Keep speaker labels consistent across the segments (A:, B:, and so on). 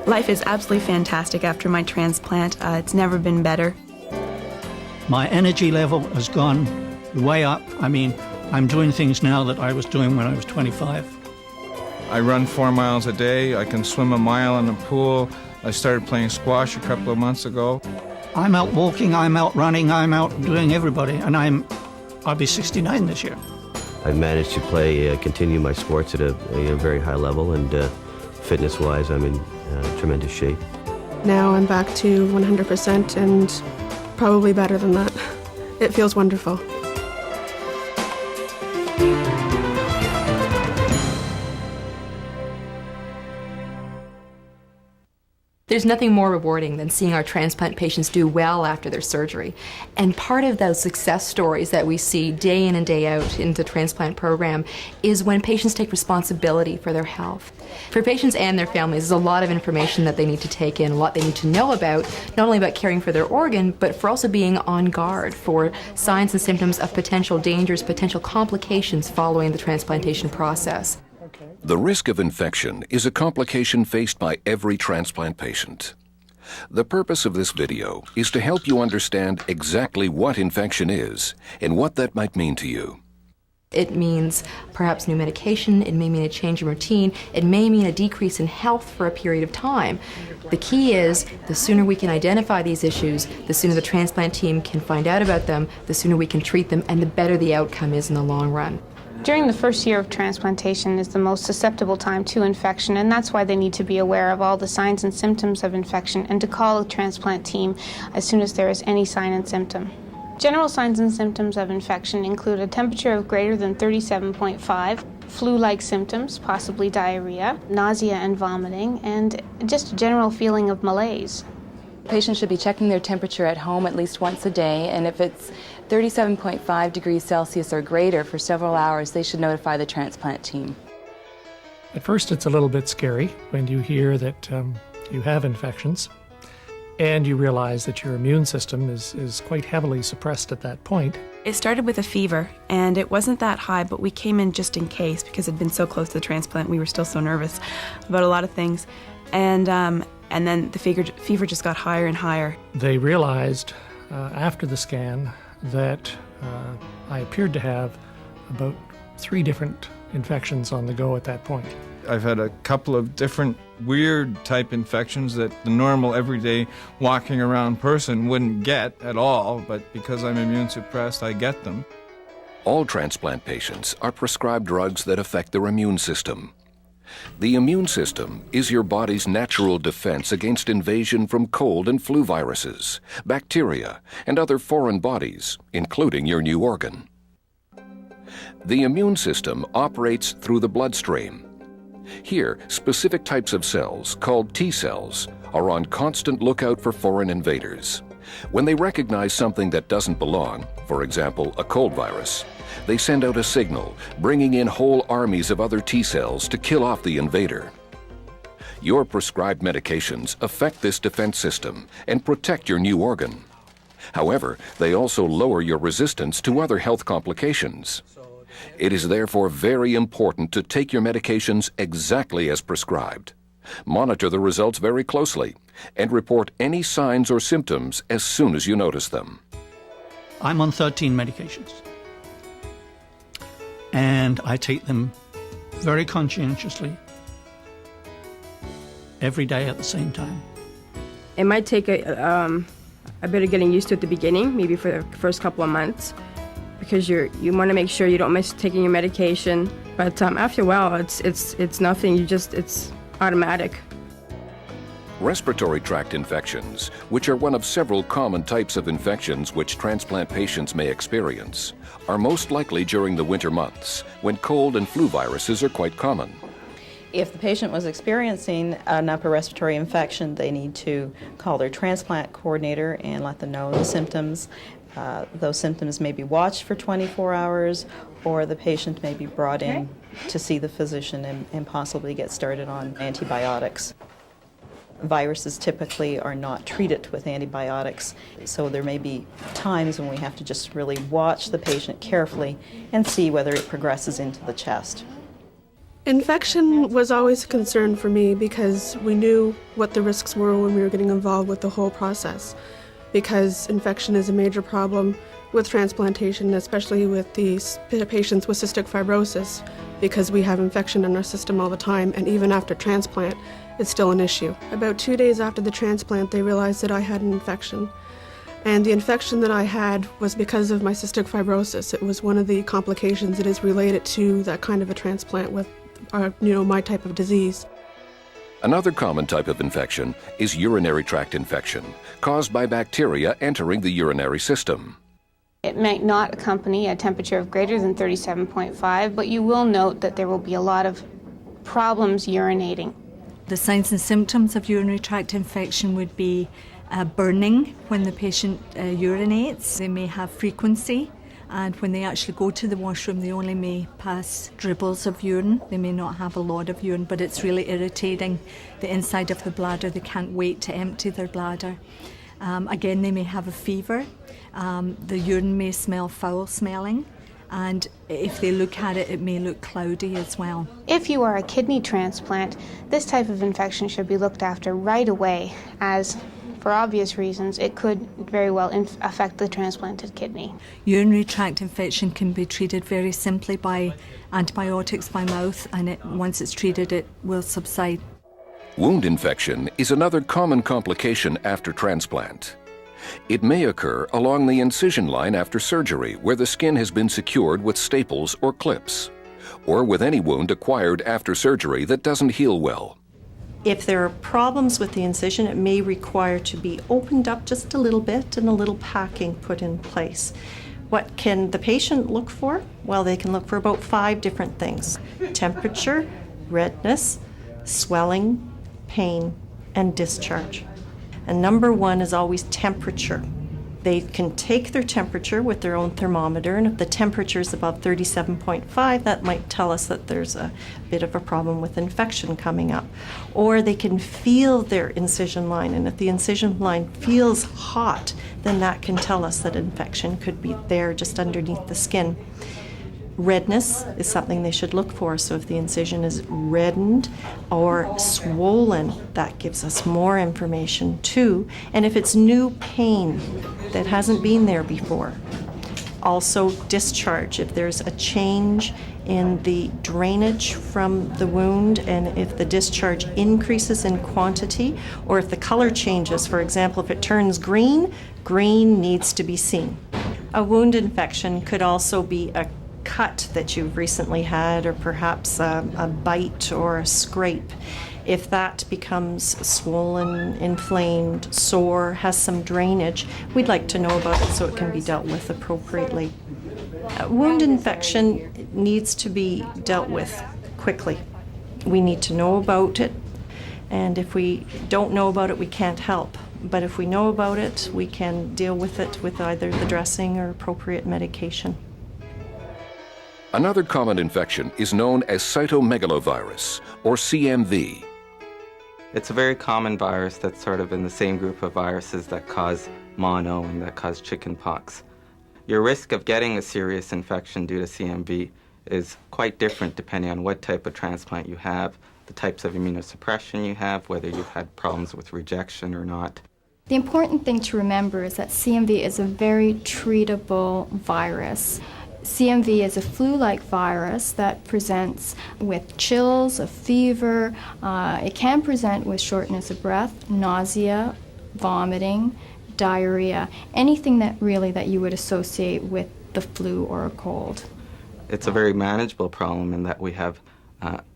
A: Life is absolutely fantastic after my transplant. It's never been better.
B: My energy level has gone way up. I mean, I'm doing things now that I was doing when I was 25.
C: I run 4 miles a day. I can swim a mile in a pool. I started playing squash a couple of months ago.
B: I'm out walking, I'm out running, I'm out doing everybody, and I'll be 69 this year.
D: I've managed to continue my sports at a very high level, and fitness-wise, I'm in tremendous shape.
E: Now I'm back to 100% and probably better than that. It feels wonderful.
F: There's nothing more rewarding than seeing our transplant patients do well after their surgery. And part of those success stories that we see day in and day out in the transplant program is when patients take responsibility for their health. For patients and their families, there's a lot of information that they need to take in, a lot they need to know about, not only about caring for their organ, but for also being on guard for signs and symptoms of potential dangers, potential complications following the transplantation process.
G: The risk of infection is a complication faced by every transplant patient. The purpose of this video is to help you understand exactly what infection is and what that might mean to you.
F: It means perhaps new medication, it may mean a change in routine, it may mean a decrease in health for a period of time. The key is, the sooner we can identify these issues, the sooner the transplant team can find out about them, the sooner we can treat them, and the better the outcome is in the long run.
H: During the first year of transplantation is the most susceptible time to infection, and that's why they need to be aware of all the signs and symptoms of infection and to call the transplant team as soon as there is any sign and symptom. General signs and symptoms of infection include a temperature of greater than 37.5, flu-like symptoms, possibly diarrhea, nausea and vomiting, and just a general feeling of malaise.
I: Patients should be checking their temperature at home at least once a day, and if it's 37.5 degrees Celsius or greater for several hours, they should notify the transplant team.
J: At first, it's a little bit scary when you hear that you have infections, and you realize that your immune system is quite heavily suppressed at that point.
A: It started with a fever, and it wasn't that high, but we came in just in case because it'd been so close to the transplant. We were still so nervous about a lot of things. And then the fever just got higher and higher.
J: They realized after the scan that I appeared to have about 3 different infections on the go at that point.
C: I've had a couple of different weird type infections that the normal everyday walking around person wouldn't get at all, but because I'm immune suppressed, I get them.
G: All transplant patients are prescribed drugs that affect their immune system. The immune system is your body's natural defense against invasion from cold and flu viruses, bacteria, and other foreign bodies, including your new organ. The immune system operates through the bloodstream. Here, specific types of cells, called T cells, are on constant lookout for foreign invaders. When they recognize something that doesn't belong, for example, a cold virus, they send out a signal, bringing in whole armies of other T cells to kill off the invader. Your prescribed medications affect this defense system and protect your new organ. However, they also lower your resistance to other health complications. It is therefore very important to take your medications exactly as prescribed. Monitor the results very closely and report any signs or symptoms as soon as you notice them.
B: I'm on 13 medications, and I take them very conscientiously every day at the same time.
K: It might take a bit of getting used to at the beginning, maybe for the first couple of months, because you want to make sure you don't miss taking your medication. But after a while, it's nothing. It's automatic.
G: Respiratory tract infections, which are one of several common types of infections which transplant patients may experience, are most likely during the winter months, when cold and flu viruses are quite common.
L: If the patient was experiencing an upper respiratory infection, they need to call their transplant coordinator and let them know the symptoms. Those symptoms may be watched for 24 hours, or the patient may be brought in to see the physician and possibly get started on antibiotics. Viruses typically are not treated with antibiotics, so there may be times when we have to just really watch the patient carefully and see whether it progresses into the chest.
E: Infection was always a concern for me because we knew what the risks were when we were getting involved with the whole process. Because infection is a major problem with transplantation, especially with these patients with cystic fibrosis, because we have infection in our system all the time, and even after transplant, it's still an issue. About 2 days after the transplant, they realized that I had an infection. And the infection that I had was because of my cystic fibrosis. It was one of the complications that is related to that kind of a transplant with my type of disease.
G: Another common type of infection is urinary tract infection, caused by bacteria entering the urinary system.
H: It might not accompany a temperature of greater than 37.5, but you will note that there will be a lot of problems urinating.
M: The signs and symptoms of urinary tract infection would be burning when the patient urinates. They may have frequency, and when they actually go to the washroom, they only may pass dribbles of urine. They may not have a lot of urine, but it's really irritating the inside of the bladder. They can't wait to empty their bladder. Again, they may have a fever. The urine may smell foul smelling, and if they look at it, it may look cloudy as well.
H: If you are a kidney transplant, this type of infection should be looked after right away, as for obvious reasons, it could very well affect the transplanted kidney.
M: Urinary tract infection can be treated very simply by antibiotics by mouth, and once it's treated, it will subside.
G: Wound infection is another common complication after transplant. It may occur along the incision line after surgery, where the skin has been secured with staples or clips, or with any wound acquired after surgery that doesn't heal well.
N: If there are problems with the incision, it may require to be opened up just a little bit and a little packing put in place. What can the patient look for? Well, they can look for about 5 different things: temperature, redness, swelling, pain, and discharge. And number 1 is always temperature. They can take their temperature with their own thermometer, and if the temperature is above 37.5, that might tell us that there's a bit of a problem with infection coming up. Or they can feel their incision line, and if the incision line feels hot, then that can tell us that infection could be there just underneath the skin. Redness is something they should look for, so if the incision is reddened or swollen, that gives us more information too. And if it's new pain that hasn't been there before. Also discharge, if there's a change in the drainage from the wound, and if the discharge increases in quantity, or if the color changes. For example, if it turns green, green needs to be seen. A wound infection could also be a cut that you've recently had, or perhaps a bite or a scrape. If that becomes swollen, inflamed, sore, has some drainage, we'd like to know about it so it can be dealt with appropriately. Wound infection needs to be dealt with quickly. We need to know about it, and if we don't know about it, we can't help. But if we know about it, we can deal with it with either the dressing or appropriate medication.
G: Another common infection is known as cytomegalovirus, or CMV.
O: It's a very common virus that's sort of in the same group of viruses that cause mono and that cause chickenpox. Your risk of getting a serious infection due to CMV is quite different depending on what type of transplant you have, the types of immunosuppression you have, whether you've had problems with rejection or not.
P: The important thing to remember is that CMV is a very treatable virus. CMV is a flu-like virus that presents with chills, a fever. It can present with shortness of breath, nausea, vomiting, diarrhea, anything that you would associate with the flu or a cold.
O: It's a very manageable problem in that we have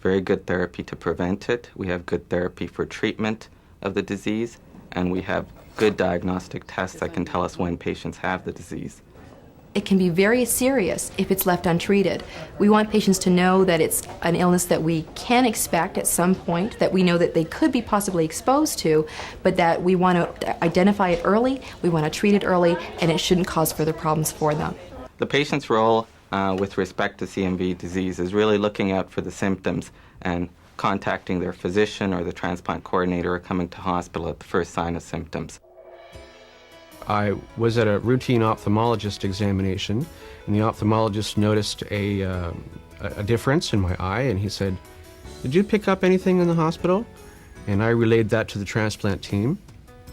O: very good therapy to prevent it. We have good therapy for treatment of the disease, and we have good diagnostic tests that can tell us when patients have the disease.
F: It can be very serious if it's left untreated. We want patients to know that it's an illness that we can expect at some point, that we know that they could be possibly exposed to, but that we want to identify it early, we want to treat it early, and it shouldn't cause further problems for them.
O: The patient's role with respect to CMV disease is really looking out for the symptoms and contacting their physician or the transplant coordinator or coming to hospital at the first sign of symptoms.
Q: I was at a routine ophthalmologist examination, and the ophthalmologist noticed a difference in my eye, and he said, did you pick up anything in the hospital? And I relayed that to the transplant team,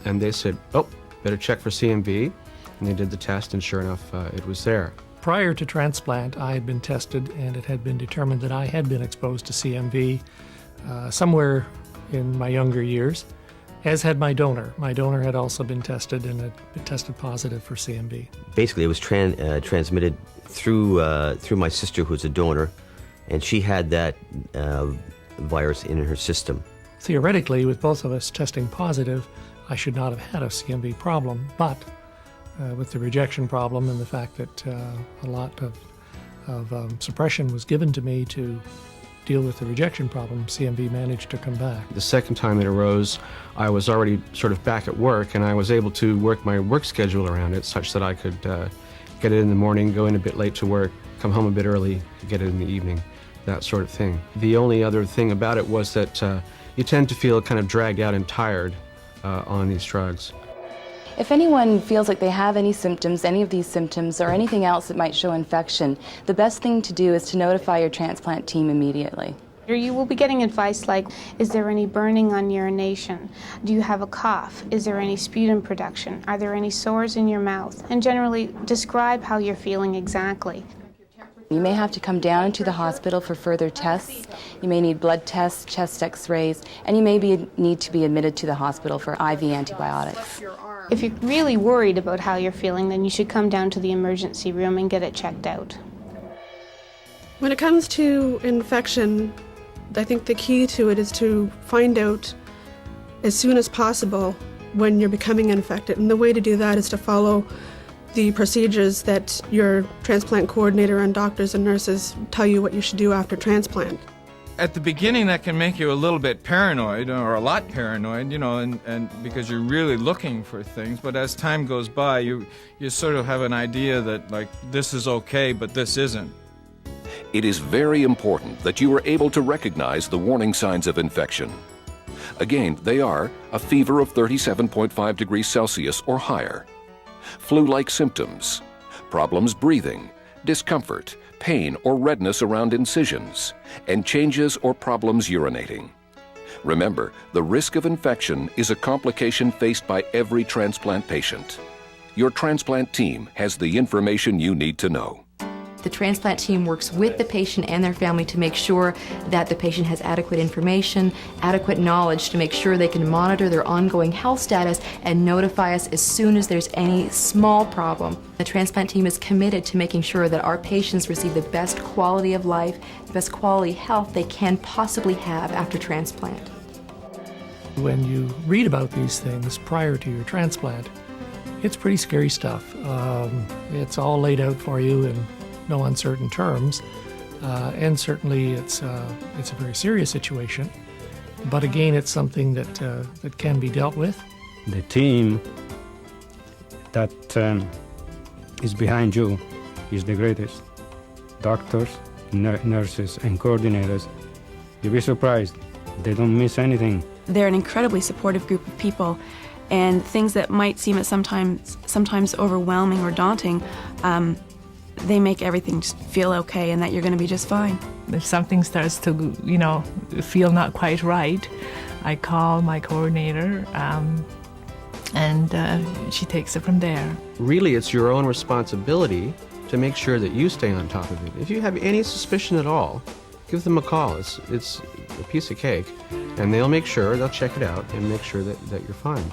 Q: and they said, oh, better check for CMV. And they did the test, and sure enough, it was there.
J: Prior to transplant, I had been tested, and it had been determined that I had been exposed to CMV somewhere in my younger years, as had my donor. My donor had also been tested and had been tested positive for CMV.
D: Basically, it was transmitted through my sister, who's a donor, and she had that virus in her system.
J: Theoretically, with both of us testing positive, I should not have had a CMV problem, but with the rejection problem and the fact that a lot of suppression was given to me to deal with the rejection problem, CMV managed to come back.
Q: The second time it arose, I was already sort of back at work, and I was able to work my work schedule around it such that I could get it in the morning, go in a bit late to work, come home a bit early, get it in the evening, that sort of thing. The only other thing about it was that you tend to feel kind of dragged out and tired on these drugs.
I: If anyone feels like they have any symptoms, any of these symptoms, or anything else that might show infection, the best thing to do is to notify your transplant team immediately.
H: You will be getting advice like, is there any burning on urination? Do you have a cough? Is there any sputum production? Are there any sores in your mouth? And generally, describe how you're feeling exactly.
I: You may have to come down to the hospital for further tests. You may need blood tests, chest x-rays, and you may need to be admitted to the hospital for IV antibiotics.
H: If you're really worried about how you're feeling, then you should come down to the emergency room and get it checked out.
E: When it comes to infection, I think the key to it is to find out as soon as possible when you're becoming infected. And the way to do that is to follow the procedures that your transplant coordinator and doctors and nurses tell you what you should do after transplant.
C: At the beginning, that can make you a little bit paranoid, or a lot paranoid, you know, and because you're really looking for things. But as time goes by, you sort of have an idea that, like, this is okay, but this isn't.
G: It is very important that you are able to recognize the warning signs of infection. Again, they are a fever of 37.5 degrees Celsius or higher, flu-like symptoms, problems breathing, discomfort, pain or redness around incisions, and changes or problems urinating. Remember, the risk of infection is a complication faced by every transplant patient. Your transplant team has the information you need to know.
F: The transplant team works with the patient and their family to make sure that the patient has adequate information, adequate knowledge to make sure they can monitor their ongoing health status and notify us as soon as there's any small problem. The transplant team is committed to making sure that our patients receive the best quality of life, the best quality health they can possibly have after transplant.
J: When you read about these things prior to your transplant, it's pretty scary stuff. It's all laid out for you in no uncertain terms, and certainly it's a very serious situation. But again, it's something that can be dealt with.
R: The team that is behind you is the greatest. Doctors, nurses, and coordinators. You'll be surprised. They don't miss anything.
A: They're an incredibly supportive group of people, and things that might seem at sometimes overwhelming or daunting, they make everything just feel okay and that you're going to be just fine.
S: If something starts to, feel not quite right, I call my coordinator, and she takes it from there.
Q: Really, it's your own responsibility to make sure that you stay on top of it. If you have any suspicion at all, give them a call. It's a piece of cake, and they'll check it out and make sure that you're fine.